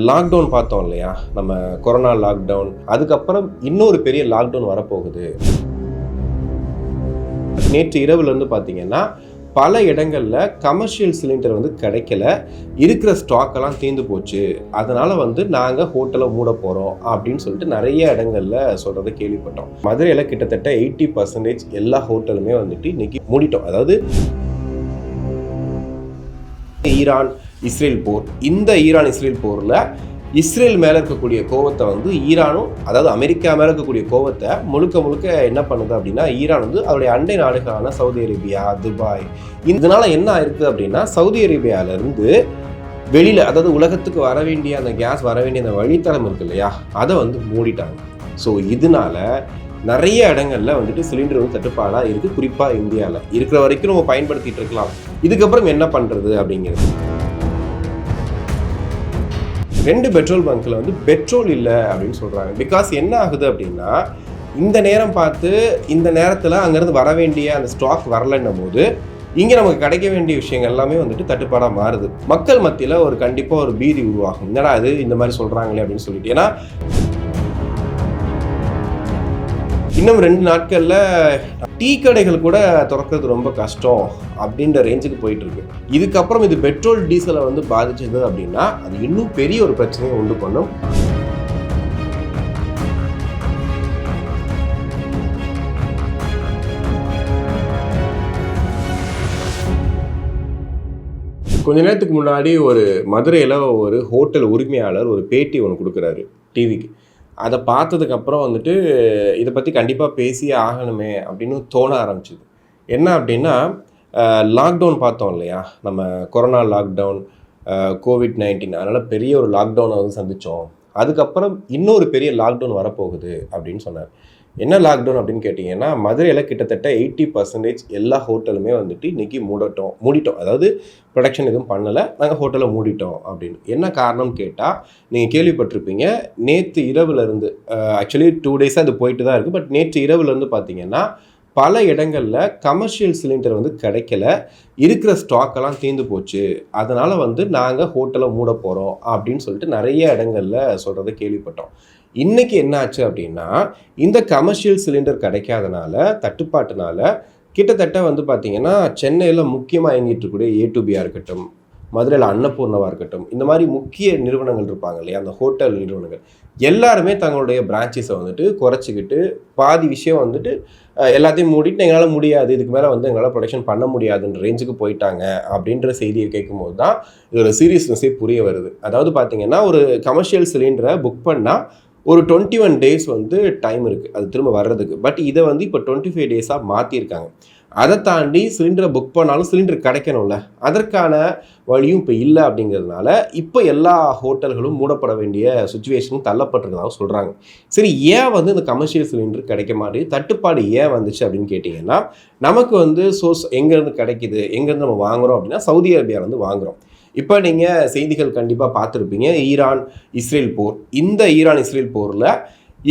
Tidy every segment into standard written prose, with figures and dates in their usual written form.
Lockdown பார்த்தோம் இல்லையா? நம்ம கொரோனா லாக்டவுன். அதுக்கப்புறம் இன்னொரு பெரிய லாக்டவுன் வரப்போகுது. நேற்று இரவுலேருந்து பார்த்தீங்கன்னா, பல இடங்களில் கமர்ஷியல் சிலிண்டர் கிடைக்கல. இருக்கிற ஸ்டாக்கெல்லாம் தீர்ந்து போச்சு. அதனால் நாங்கள் ஹோட்டலை மூட போகிறோம் அப்படின்னு சொல்லிட்டு நிறைய இடங்களில் சொல்கிறத கேள்விப்பட்டோம். மதுரையில் கிட்டத்தட்ட 80% எல்லா ஹோட்டலுமே இன்னைக்கு மூடிட்டோம். அதாவது ஈரான் இஸ்ரேல் போர். இந்த ஈரான் இஸ்ரேல் போரில் இஸ்ரேல் மேலே இருக்கக்கூடிய கோவத்தை ஈரானும், அதாவது அமெரிக்கா மேலே இருக்கக்கூடிய கோவத்தை முழுக்க என்ன பண்ணுது அப்படின்னா, ஈரான் அதோடைய அண்டை நாடுகளான சவுதி அரேபியா, துபாய், இதனால என்ன ஆயிருக்கு அப்படின்னா, சவுதி அரேபியாவிலேருந்து வெளியில், அதாவது உலகத்துக்கு வர வேண்டிய அந்த கேஸ் வர வேண்டிய அந்த வழித்தடம் இருக்கு இல்லையா, அதை மூடிட்டாங்க. ஸோ இதனால நிறைய இடங்களில் சிலிண்டர் தட்டுப்பாடாக இருக்குது. குறிப்பாக இந்தியாவில் இருக்கிற வரைக்கும் நம்ம பயன்படுத்திகிட்டு இருக்கலாம். இதுக்கப்புறம் என்ன பண்ணுறது அப்படிங்கிறது. 2 பெட்ரோல் பங்க்கில் பெட்ரோல் இல்லை அப்படின்னு சொல்கிறாங்க. பிகாஸ் என்ன ஆகுது அப்படின்னா, இந்த நேரம் பார்த்து இந்த நேரத்தில் அங்கேருந்து வர வேண்டிய அந்த ஸ்டாக் வரலைன்னும் போது இங்கே நமக்கு கிடைக்க வேண்டிய விஷயங்கள் எல்லாமே தட்டுப்பாடாக மாறுது. மக்கள் மத்தியில் கண்டிப்பாக ஒரு பீதி உருவாகும். என்னடா அது இந்த மாதிரி சொல்கிறாங்களே அப்படின்னு சொல்லிட்டு. ஏன்னா இன்னும் 2 நாட்களில் டீ கடைகள் கூட திறக்கிறது ரொம்ப கஷ்டம் அப்படின்ற ரேஞ்சுக்கு போயிட்டு இருக்கு. இதுக்கப்புறம் இது பெட்ரோல் டீசலை பாதிச்சது அப்படின்னா அது இன்னும் பெரிய ஒரு பிரச்சனையை உண்டு பண்ணும். கொஞ்ச நேரத்துக்கு முன்னாடி ஒரு மதுரையில் ஒரு ஹோட்டல் உரிமையாளர் ஒரு பேட்டி ஒன்று கொடுக்குறாரு டிவிக்கு. அதை பார்த்ததுக்கப்புறம் இதை பற்றி கண்டிப்பாக பேசியே ஆகணுமே அப்படின்னு தோண ஆரம்பிச்சிது. என்ன அப்படின்னா, லாக்டவுன் பார்த்தோம் இல்லையா? நம்ம கொரோனா லாக்டவுன், COVID-19, அதனால் பெரிய ஒரு லாக்டவுனை சந்தித்தோம். அதுக்கப்புறம் இன்னொரு பெரிய லாக்டவுன் வரப்போகுது அப்படின்னு சொன்னார். என்ன லாக்டவுன் அப்படின்னு கேட்டிங்கன்னா, மதுரையில் கிட்டத்தட்ட 80% எல்லா ஹோட்டலுமே இன்றைக்கி மூடிட்டோம். அதாவது ப்ரொடக்ஷன் எதுவும் பண்ணலை, நாங்கள் ஹோட்டலை மூடிட்டோம் அப்படின்னு. என்ன காரணம்னு கேட்டால், நீங்கள் கேள்விப்பட்டிருப்பீங்க. நேற்று இரவுலேருந்து, ஆக்சுவலி 2 டேஸாக அது போயிட்டு தான் இருக்குது. பட் நேற்று இரவுலேருந்து பார்த்தீங்கன்னா, பல இடங்களில் கமர்ஷியல் சிலிண்டர் கிடைக்கல. இருக்கிற ஸ்டாக்கெல்லாம் தீர்ந்து போச்சு. அதனால் நாங்கள் ஹோட்டலை மூட போகிறோம் அப்படின்னு சொல்லிட்டு நிறைய இடங்களில் சொல்கிறத கேள்விப்பட்டோம். இன்றைக்கி என்ன ஆச்சு அப்படின்னா, இந்த கமர்ஷியல் சிலிண்டர் கிடைக்காதனால, தட்டுப்பாட்டுனால கிட்டத்தட்ட பார்த்தீங்கன்னா, சென்னையில் முக்கியமாக இயங்கிட்டு இருக்கக்கூடிய A2Bயாக இருக்கட்டும், மதுரையில் அன்னபூர்ணவாக இருக்கட்டும், இந்த மாதிரி முக்கிய நிறுவனங்கள் இருப்பாங்க இல்லையா, அந்த ஹோட்டல் நிறுவனங்கள் எல்லாருமே தங்களுடைய பிரான்ச்சஸை குறைச்சிக்கிட்டு, பாதி விஷயம் எல்லாத்தையும் மூடிட்டு, எங்களால் முடியாது, இதுக்கு மேலே எங்களால் ப்ரொடக்ஷன் பண்ண முடியாதுன்ற ரேஞ்சுக்கு போயிட்டாங்க அப்படின்ற செய்தியை கேட்கும்போது தான் இதோட சீரியஸ்னஸே புரிய வருது. அதாவது பார்த்தீங்கன்னா, ஒரு கமர்ஷியல் சிலிண்டரை புக் பண்ணால் ஒரு 21 டேஸ் டைம் இருக்குது அது திரும்ப வர்றதுக்கு. பட் இதை இப்போ 25 டேஸாக மாற்றிருக்காங்க. அதை தாண்டி சிலிண்டரை புக் பண்ணாலும் சிலிண்டர் கிடைக்கணும்ல, அதற்கான வழியும் இப்போ இல்லை. அப்படிங்கிறதுனால இப்போ எல்லா ஹோட்டல்களும் மூடப்பட வேண்டிய சுச்சுவேஷனும் தள்ளப்பட்டிருக்கிறதாக சொல்கிறாங்க. சரி, ஏன் இந்த கமர்ஷியல் சிலிண்டர் கிடைக்க மாட்டேங்குது, தட்டுப்பாடு ஏன் வந்துச்சு அப்படின்னு கேட்டிங்கன்னா, நமக்கு சோர்ஸ் எங்கேருந்து கிடைக்கிது, எங்கேருந்து நம்ம வாங்குகிறோம் அப்படின்னா, சவுதி அரேபியாவிலேருந்து வாங்குகிறோம். இப்போ நீங்கள் செய்திகள் கண்டிப்பாக பார்த்துருப்பீங்க. ஈரான் இஸ்ரேல் போர். இந்த ஈரான் இஸ்ரேல் போரில்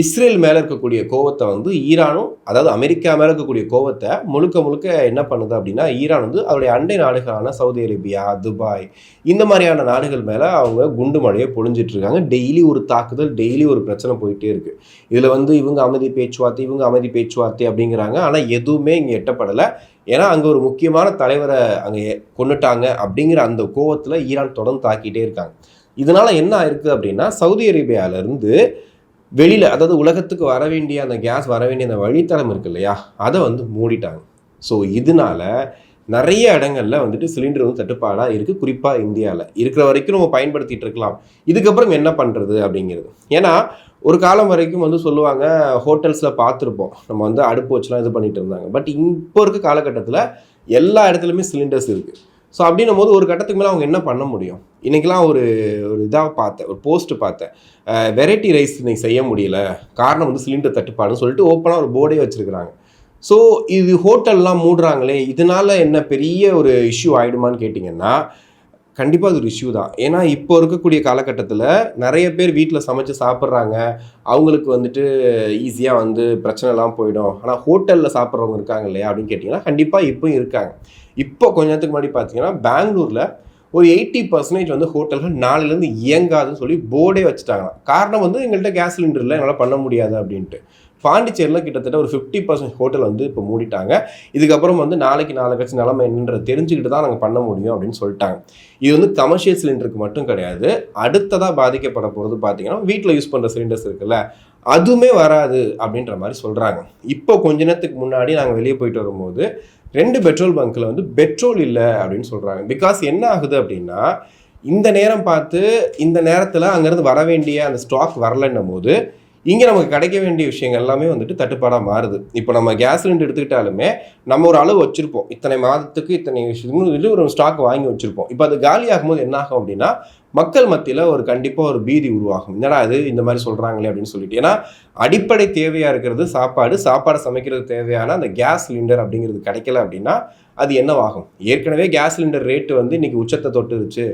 இஸ்ரேல் மேலே இருக்கக்கூடிய கோவத்தை ஈரானும், அதாவது அமெரிக்கா மேலே இருக்கக்கூடிய கோவத்தை முழுக்க என்ன பண்ணுது அப்படின்னா, ஈரான் அதோடைய அண்டை நாடுகளான சவுதி அரேபியா, துபாய், இந்த மாதிரியான நாடுகள் மேலே அவங்க குண்டு மழையை பொழிஞ்சிட்ருக்காங்க. டெய்லி ஒரு தாக்குதல், டெய்லி ஒரு பிரச்சனை போயிட்டே இருக்குது. இதில் இவங்க அமைதி பேச்சுவார்த்தை அப்படிங்கிறாங்க. ஆனால் எதுவுமே இங்கே எட்டப்படலை. ஏன்னா அங்கே ஒரு முக்கியமான தலைவரை அங்கே கொண்டுட்டாங்க அப்படிங்கிற அந்த கோவத்தில் ஈரான் தொடர்ந்து தாக்கிட்டே இருக்காங்க. இதனால் என்ன ஆயிருக்கு அப்படின்னா, சவுதி அரேபியாவிலேருந்து வெளியில், அதாவது உலகத்துக்கு வர வேண்டிய அந்த கேஸ் வர வேண்டிய அந்த வழித்தடம் இருக்கு இல்லையா, அதை மூடிட்டாங்க. ஸோ இதனால நிறைய இடங்களில் சிலிண்டர் தட்டுப்பாடாக இருக்குது. குறிப்பாக இந்தியாவில் இருக்கிற வரைக்கும் நம்ம பயன்படுத்திகிட்டு இருக்கலாம். இதுக்கப்புறம் என்ன பண்ணுறது அப்படிங்கிறது. ஏன்னா ஒரு காலம் வரைக்கும் சொல்லுவாங்க, ஹோட்டல்ஸில் பார்த்துருப்போம், நம்ம அடுப்பு வச்சுலாம் இது பண்ணிகிட்டு இருந்தாங்க. பட் இப்போ இருக்க காலகட்டத்தில் எல்லா இடத்துலையுமே சிலிண்டர்ஸ் இருக்குது. ஸோ அப்படின்னும் போது ஒரு கட்டத்துக்கு மேலே அவங்க என்ன பண்ண முடியும்? இன்றைக்கெலாம் ஒரு இதாக பார்த்தேன், ஒரு போஸ்ட்டு பார்த்தேன். வெரைட்டி ரைஸ் இன்னைக்கு செய்ய முடியல, காரணம் சிலிண்டர் தட்டுப்பாடுன்னு சொல்லிட்டு ஓப்பனாக ஒரு போர்டே வச்சுருக்கிறாங்க. ஸோ இது ஹோட்டல்லாம் மூடுறாங்களே, இதனால் என்ன பெரிய ஒரு இஷ்யூ ஆகிடுமான்னு கேட்டிங்கன்னா, கண்டிப்பாக அது ஒரு இஷ்யூ தான். ஏன்னா இப்போ இருக்கக்கூடிய காலகட்டத்தில் நிறைய பேர் வீட்டில் சமைச்சு சாப்பிட்றாங்க. அவங்களுக்கு ஈஸியாக பிரச்சனைலாம் போயிடும். ஆனால் ஹோட்டலில் சாப்பிட்றவங்க இருக்காங்க இல்லையா அப்படின்னு கேட்டிங்கன்னா, கண்டிப்பாக இப்போயும் இருக்காங்க. இப்போ கொஞ்ச நேரத்துக்கு முன்னாடி பார்த்தீங்கன்னா, பெங்களூரில் ஒரு 80% வந்து ஹோட்டல்கள் நாளையிலேருந்து இயங்காதுன்னு சொல்லி போர்டே வச்சுட்டாங்களாம். காரணம் வந்து எங்கள்கிட்ட கேஸ் சிலிண்டர் இல்லை, என்னால் பண்ண முடியாது அப்படின்ட்டு. பாண்டிச்சேரியில் கிட்டத்தட்ட ஒரு 50% ஹோட்டல் வந்து இப்போ மூடிட்டாங்க. இதுக்கப்புறம் வந்து நாளைக்கு கழிச்சு நிலைமை என்னன்றதை தெரிஞ்சுக்கிட்டு தான் நாங்கள் பண்ண முடியும் அப்படின்னு சொல்லிட்டாங்க. இது வந்து கமர்ஷியல் சிலிண்டருக்கு மட்டும் கிடையாது. அடுத்ததாக பாதிக்கப்பட போகிறது பார்த்தீங்கன்னா வீட்டில் யூஸ் பண்ணுற சிலிண்டர்ஸ் இருக்குல்ல, அதுவுமே வராது அப்படின்ற மாதிரி சொல்கிறாங்க. இப்போ கொஞ்ச நேரத்துக்கு முன்னாடி நாங்கள் வெளியே போயிட்டு வரும்போது 2 பெட்ரோல் பங்க்கில் வந்து பெட்ரோல் இல்லை அப்படின்னு சொல்கிறாங்க. பிகாஸ் என்ன ஆகுது அப்படின்னா, இந்த நேரம் பார்த்து இந்த நேரத்தில் அங்கேருந்து வர வேண்டிய அந்த ஸ்டாக் வரலன்னும் போது இங்கே நமக்கு கிடைக்க வேண்டிய விஷயங்கள் எல்லாமே வந்துட்டு தட்டுப்பாடாக மாறுது. இப்போ நம்ம கேஸ் சிலிண்டர் எடுத்துக்கிட்டாலுமே நம்ம ஒரு அளவு வச்சுருப்போம், இத்தனை மாதத்துக்கு இத்தனை விஷயத்துக்கு ஒரு ஸ்டாக் வாங்கி வச்சுருப்போம். இப்போ அது காலி ஆகும்போது என்ன ஆகும் அப்படின்னா, மக்கள் மத்தியில் ஒரு கண்டிப்பாக ஒரு பீதி உருவாகும். என்னடா அது இந்த மாதிரி சொல்கிறாங்களே அப்படின்னு சொல்லிட்டு. ஏன்னா அடிப்படை தேவையாக இருக்கிறது சாப்பாடு சமைக்கிறது தேவையான அந்த கேஸ் சிலிண்டர் அப்படிங்கிறது கிடைக்கல அப்படின்னா அது என்னவாகும்? ஏற்கனவே கேஸ் சிலிண்டர் ரேட்டு வந்து இன்றைக்கி உச்சத்தை தொட்டுருச்சு.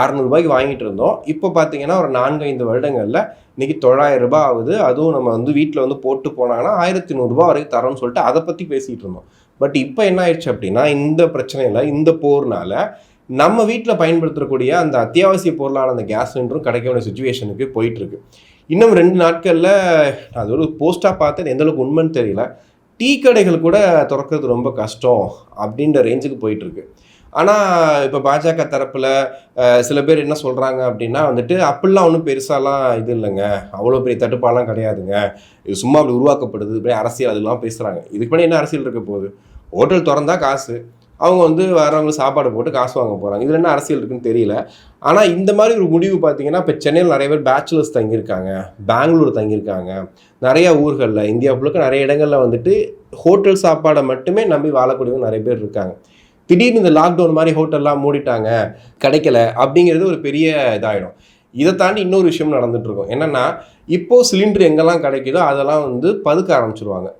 600 ரூபாய்க்கு வாங்கிட்டு இருந்தோம். இப்போ பார்த்தீங்கன்னா ஒரு 4-5 வருடங்களில் இன்றைக்கி 900 ரூபாய் ஆகுது. அதுவும் நம்ம வந்து வீட்டில் வந்து போட்டு போனாங்கன்னா 1100 ரூபாய் வரைக்கும் தரோம்னு சொல்லிட்டு அதை பற்றி பேசிகிட்டு இருந்தோம். பட் இப்போ என்ன ஆயிடுச்சு அப்படின்னா, இந்த பிரச்சனையில் இந்த போர்னால நம்ம வீட்டில் பயன்படுத்தக்கூடிய அந்த அத்தியாவசிய பொருளான அந்த கேஸ் சிலிண்டரும் கிடைக்க வேண்டிய சுச்சுவேஷனுக்கு போயிட்டுருக்கு. இன்னும் 2 நாட்களில் அது ஒரு போஸ்ட்டாக பார்த்து எந்தளவுக்கு உண்மைன்னு தெரியல, டீ கடைகள் கூட திறக்கிறது ரொம்ப கஷ்டம் அப்படின்ற ரேஞ்சுக்கு போயிட்டுருக்கு. ஆனால் இப்போ பாஜக தரப்பில் சில பேர் என்ன சொல்கிறாங்க அப்படின்னா வந்துட்டு, அப்படிலாம் ஒன்றும் பெருசாலாம் இது இல்லைங்க, அவ்வளோ பெரிய தட்டுப்பாடெலாம் கிடையாதுங்க, இது சும்மா அப்படி உருவாக்கப்படுது, இப்படி அரசியல் அதெல்லாம் பேசுகிறாங்க. இதுக்கு முன்னாடி என்ன அரசியல் இருக்க போகுது? ஹோட்டல் திறந்தா காசு, அவங்க வந்து வரவங்களுக்கு சாப்பாடு போட்டு காசு வாங்க போகிறாங்க. இதில் என்ன அரசியல் இருக்குன்னு தெரியல. ஆனால் இந்த மாதிரி ஒரு முடிவு பார்த்தீங்கன்னா, இப்போ சென்னையில் நிறைய பேர் பேச்சுலர்ஸ் தங்கியிருக்காங்க, பெங்களூர் தங்கியிருக்காங்க, நிறையா ஊர்களில் இந்தியா ஃபுல்லுக்கு நிறைய இடங்களில் வந்துட்டு ஹோட்டல் சாப்பாடை மட்டுமே நம்பி வாழக்கூடியவங்க நிறைய பேர் இருக்காங்க. திடீர்னு இந்த லாக்டவுன் மாதிரி ஹோட்டல்லாம் மூடிட்டாங்க, கிடைக்கல அப்படிங்கிறது ஒரு பெரிய இதாகிடும். இதை தாண்டி இன்னொரு விஷயம் நடந்துகிட்ருக்கோம். என்னென்னா, இப்போது சிலிண்டர் எங்கெல்லாம் கிடைக்குதோ அதெல்லாம் வந்து பதுக்க ஆரம்பிச்சிருவாங்க.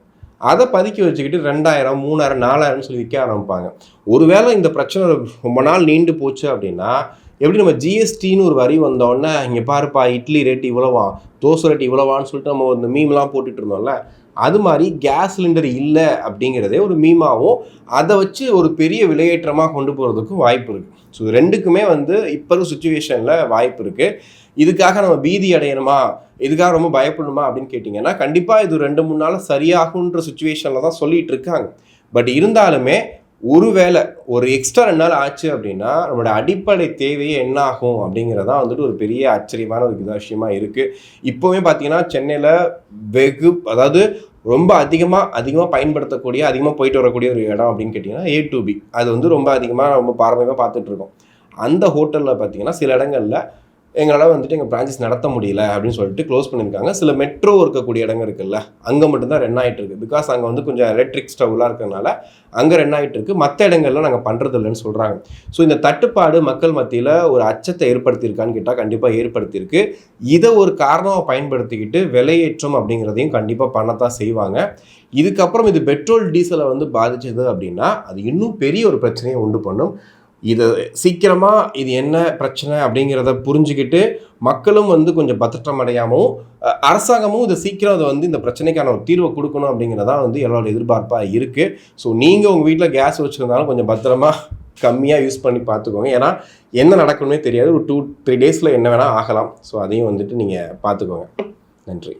அதை பதுக்கி வச்சுக்கிட்டு 2000, 3000, 4000 சொல்லி விற்க ஆரம்பிப்பாங்க. ஒருவேளை இந்த பிரச்சனை ரொம்ப நாள் நீண்டு போச்சு அப்படின்னா, எப்படி நம்ம ஜிஎஸ்டின்னு ஒரு வரி வந்தோடனே இங்கே பாருப்பா இட்லி ரேட் இவ்வளவா, தோசை ரேட் இவ்வளவான்னு சொல்லிட்டு நம்ம இந்த மீம்லாம் போட்டுட்டு இருந்தோம்ல, அது மாதிரி கேஸ் சிலிண்டர் இல்லை அப்படிங்கிறதே ஒரு மீமாகவும் அதை வச்சு ஒரு பெரிய விலையேற்றமாக கொண்டு போகிறதுக்கும் வாய்ப்பு இருக்குது. ஸோ ரெண்டுக்குமே வந்து இப்போ இருக்க சுச்சுவேஷனில் வாய்ப்பு இருக்குது. இதுக்காக நம்ம பீதி அடையணுமா, இதுக்காக ரொம்ப பயப்படணுமா அப்படின்னு கேட்டிங்கன்னா, கண்டிப்பாக இது 2-3 நாள் சரியாகுன்ற சுச்சுவேஷனில் தான் சொல்லிகிட்டு இருக்காங்க. பட் இருந்தாலுமே ஒருவேளை ஒரு எக்ஸ்ட்ரா 2 நாள் ஆச்சு அப்படின்னா நம்மளோட அடிப்படை தேவையே என்ன ஆகும் அப்படிங்கிறதான் வந்துட்டு ஒரு பெரிய ஆச்சரியமான ஒரு விஷயமா இருக்குது. இப்போவே பார்த்தீங்கன்னா சென்னையில் அதாவது ரொம்ப அதிகமாக பயன்படுத்தக்கூடிய, அதிகமாக போயிட்டு வரக்கூடிய ஒரு இடம் அப்படின்னு கேட்டிங்கன்னா A2B. அது வந்து ரொம்ப பாரம்பரியமாக பார்த்துட்ருக்கோம். அந்த ஹோட்டலில் பார்த்தீங்கன்னா சில இடங்களில் எங்களால் வந்துட்டு எங்கள் பிரான்ச்சஸ் நடத்த முடியல அப்படின்னு சொல்லிட்டு க்ளோஸ் பண்ணியிருக்காங்க. சில மெட்ரோ இருக்கக்கூடிய இடங்கள் இருக்குல்ல, அங்கே மட்டும்தான் ரன் ஆகிட்டு இருக்குது. பிகாஸ் அங்கே வந்து கொஞ்சம் எலக்ட்ரிக் ஸ்டவ்லாம் இருக்கிறதுனால அங்கே ரன் ஆகிட்டு இருக்குது. மற்ற இடங்கள்லாம் நாங்கள் பண்ணுறது இல்லைன்னு சொல்கிறாங்க. ஸோ இந்த தட்டுப்பாடு மக்கள் மத்தியில் ஒரு அச்சத்தை ஏற்படுத்தியிருக்கான்னு கேட்டால் கண்டிப்பாக ஏற்படுத்தியிருக்கு. இதை ஒரு காரணமாக பயன்படுத்திக்கிட்டு விலையேற்றம் அப்படிங்கிறதையும் கண்டிப்பாக பண்ணத்தான் செய்வாங்க. இதுக்கப்புறம் இது பெட்ரோல் டீசலை வந்து பாதிச்சது அப்படின்னா அது இன்னும் பெரிய ஒரு பிரச்சனையை உண்டு பண்ணும். இதை சீக்கிரமாக இது என்ன பிரச்சனை அப்படிங்கிறத புரிஞ்சுக்கிட்டு மக்களும் வந்து கொஞ்சம் பதற்றம் அடையாமவும் அரசாங்கமும் இதை சீக்கிரம் அதை வந்து இந்த பிரச்சனைக்கான ஒரு தீர்வை கொடுக்கணும் அப்படிங்கிறதான் வந்து எல்லாரோட எதிர்பார்ப்பாக இருக்குது. ஸோ நீங்கள் உங்கள் வீட்டில் கேஸ் வச்சுருந்தாலும் கொஞ்சம் பத்திரமா கம்மியாக யூஸ் பண்ணி பார்த்துக்கோங்க. ஏன்னா என்ன நடக்கணும்னே தெரியாது. ஒரு 2-3 டேஸில் என்ன வேணால் ஆகலாம். ஸோ அதையும் வந்துட்டு நீங்கள் பார்த்துக்கோங்க. நன்றி.